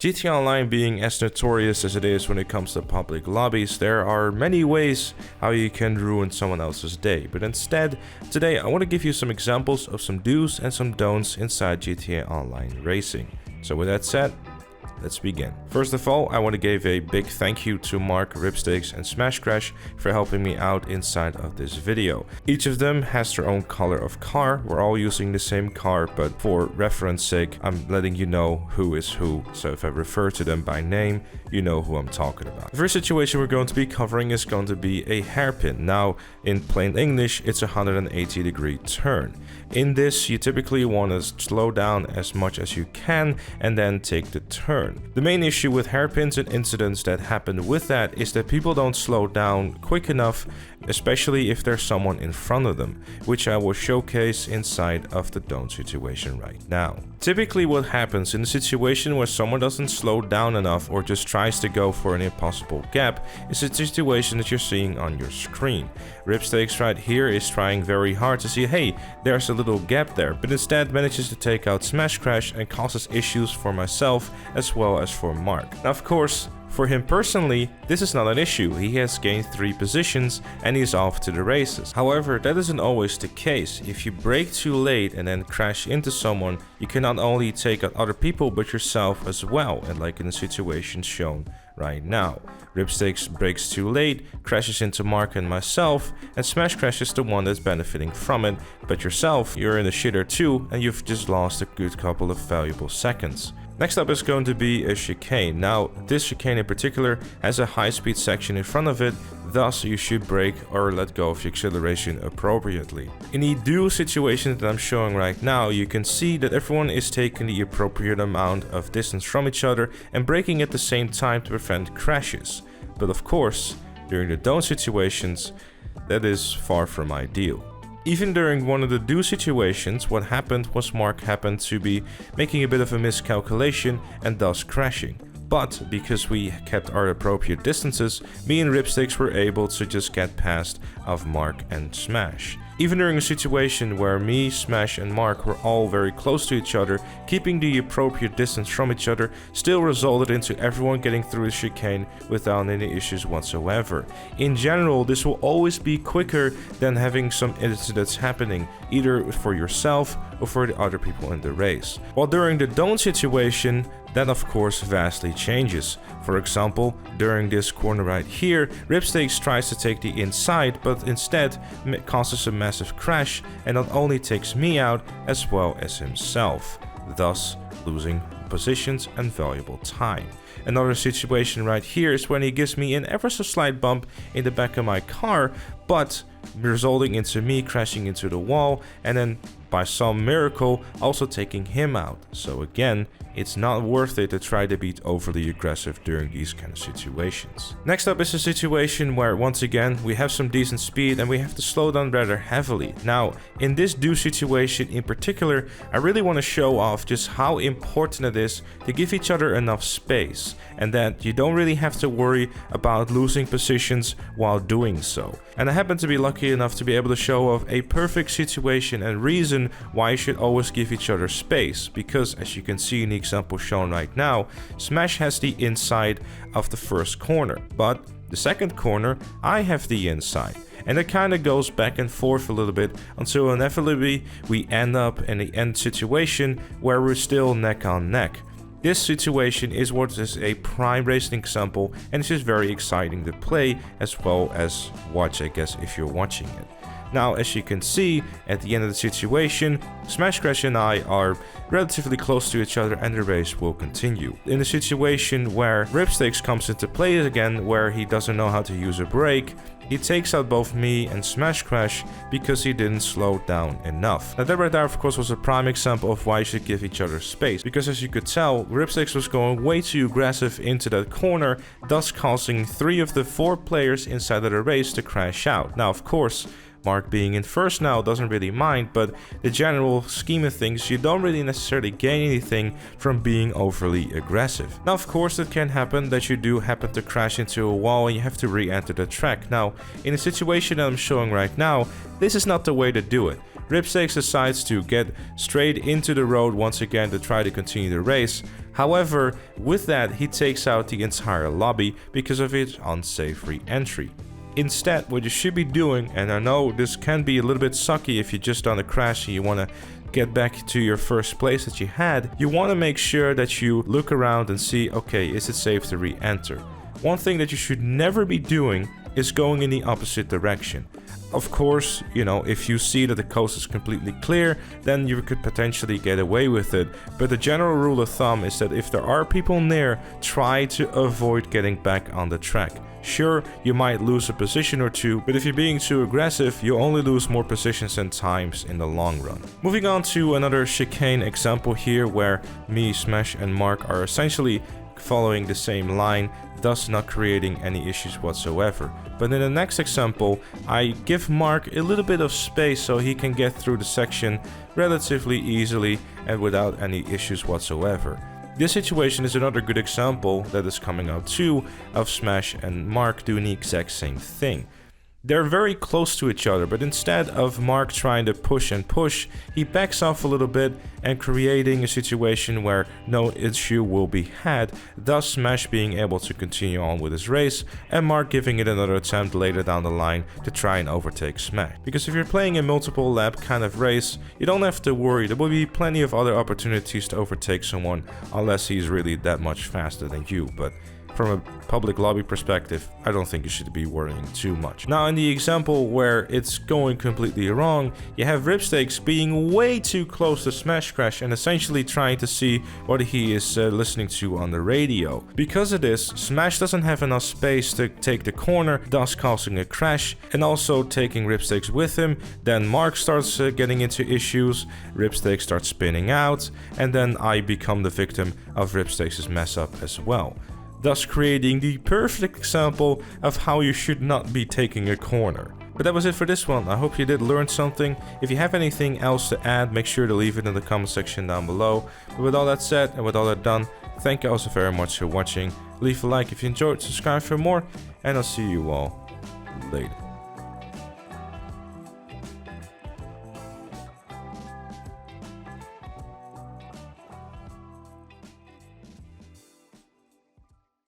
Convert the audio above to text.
GTA Online being as notorious as it is when it comes to public lobbies, there are many ways how you can ruin someone else's day, but instead, today I want to give you some examples of some do's and some don'ts inside GTA Online racing. So with that said, let's begin. First of all, I want to give a big thank you to Mark, Ripstakes and Smash Crash for helping me out inside of this video. Each of them has their own color of car. We're all using the same car, but for reference sake, I'm letting you know who is who. So if I refer to them by name, you know who I'm talking about. The first situation we're going to be covering is going to be a hairpin. Now, in plain English, it's a 180-degree turn. In this, you typically want to slow down as much as you can and then take the turn. The main issue with hairpins and incidents that happen with that is that people don't slow down quick enough, especially if there's someone in front of them, which I will showcase inside of the don't situation right now. Typically what happens in a situation where someone doesn't slow down enough or just tries to go for an impossible gap is a situation that you're seeing on your screen. Ripstakes right here is trying very hard to see, hey, there's a little gap there, but instead manages to take out Smash Crash and causes issues for myself as well as for Mark. Now of course, for him personally, this is not an issue. He has gained 3 positions and he's off to the races. However, that isn't always the case. If you brake too late and then crash into someone, you can not only take out other people but yourself as well, and like in the situation shown right now. Ripstakes brakes too late, crashes into Mark and myself, and Smash Crash is the one that's benefiting from it, but yourself, you're in the shitter too, and you've just lost a good couple of valuable seconds. Next up is going to be a chicane. Now, this chicane in particular has a high-speed section in front of it, thus you should brake or let go of your acceleration appropriately. In the do situation that I'm showing right now, you can see that everyone is taking the appropriate amount of distance from each other and braking at the same time to prevent crashes. But of course, during the don't situations, that is far from ideal. Even during one of the do situations, what happened was Mark happened to be making a bit of a miscalculation and thus crashing. But because we kept our appropriate distances, me and Ripstakes were able to just get past of Mark and Smash. Even during a situation where me, Smash and Mark were all very close to each other, keeping the appropriate distance from each other still resulted into everyone getting through the chicane without any issues whatsoever. In general, this will always be quicker than having some incidents happening, either for yourself or for the other people in the race. While during the don't situation, that of course vastly changes. For example, during this corner right here, Ripstakes tries to take the inside, but instead causes a massive crash and not only takes me out as well as himself, thus losing positions and valuable time. Another situation right here is when he gives me an ever so slight bump in the back of my car, but resulting into me crashing into the wall and then by some miracle also taking him out. So again, it's not worth it to try to be overly aggressive during these kind of situations. Next up is a situation where once again we have some decent speed and we have to slow down rather heavily. Now in this do situation in particular, I really want to show off just how important it is to give each other enough space and that you don't really have to worry about losing positions while doing so. And I happen to be lucky enough to be able to show off a perfect situation and reason why you should always give each other space, because as you can see in the example shown right now, Smash has the inside of the first corner, but the second corner I have the inside. And it kind of goes back and forth a little bit until inevitably we end up in the end situation where we're still neck on neck. This situation is what is a prime racing example, and it's just very exciting to play as well as watch, I guess, if you're watching it. Now, as you can see, at the end of the situation, Smash Crash and I are relatively close to each other and the race will continue. In a situation where Ripstakes comes into play again, where he doesn't know how to use a brake, he takes out both me and Smash Crash because he didn't slow down enough. Now that right there of course was a prime example of why you should give each other space, because as you could tell, Ripstakes was going way too aggressive into that corner, thus causing 3 of the 4 players inside of the race to crash out. Now of course, Mark being in first now doesn't really mind, but the general scheme of things, you don't really necessarily gain anything from being overly aggressive. Now of course it can happen that you do happen to crash into a wall and you have to re-enter the track. Now in the situation that I'm showing right now, this is not the way to do it. Ripstakes decides to get straight into the road once again to try to continue the race. However, with that, he takes out the entire lobby because of its unsafe re-entry. Instead, what you should be doing, and I know this can be a little bit sucky if you just done a crash and you want to get back to your first place that you had, you want to make sure that you look around and see, okay, is it safe to re-enter? One thing that you should never be doing is going in the opposite direction. Of course, you know, if you see that the coast is completely clear, then you could potentially get away with it. But the general rule of thumb is that if there are people near, try to avoid getting back on the track. Sure, you might lose a position or two, but if you're being too aggressive, you only lose more positions and times in the long run. Moving on to another chicane example here, where me, Smash, and Mark are essentially following the same line, thus not creating any issues whatsoever. But in the next example, I give Mark a little bit of space so he can get through the section relatively easily and without any issues whatsoever. This situation is another good example that is coming out too of Smash and Mark doing the exact same thing. They're very close to each other, but instead of Mark trying to push and push, he backs off a little bit and creating a situation where no issue will be had, thus Smash being able to continue on with his race and Mark giving it another attempt later down the line to try and overtake Smash. Because if you're playing a multiple lap kind of race, you don't have to worry, there will be plenty of other opportunities to overtake someone unless he's really that much faster than you, but from a public lobby perspective, I don't think you should be worrying too much. Now, in the example where it's going completely wrong, you have Ripstakes being way too close to Smash Crash and essentially trying to see what he is listening to on the radio. Because of this, Smash doesn't have enough space to take the corner, thus causing a crash and also taking Ripstakes with him. Then Mark starts getting into issues, Ripstakes starts spinning out, and then I become the victim of Ripstakes' mess up as well, thus creating the perfect example of how you should not be taking a corner. But that was it for this one. I hope you did learn something. If you have anything else to add, make sure to leave it in the comment section down below. But with all that said and with all that done, thank you also very much for watching. Leave a like if you enjoyed, subscribe for more, and I'll see you all later.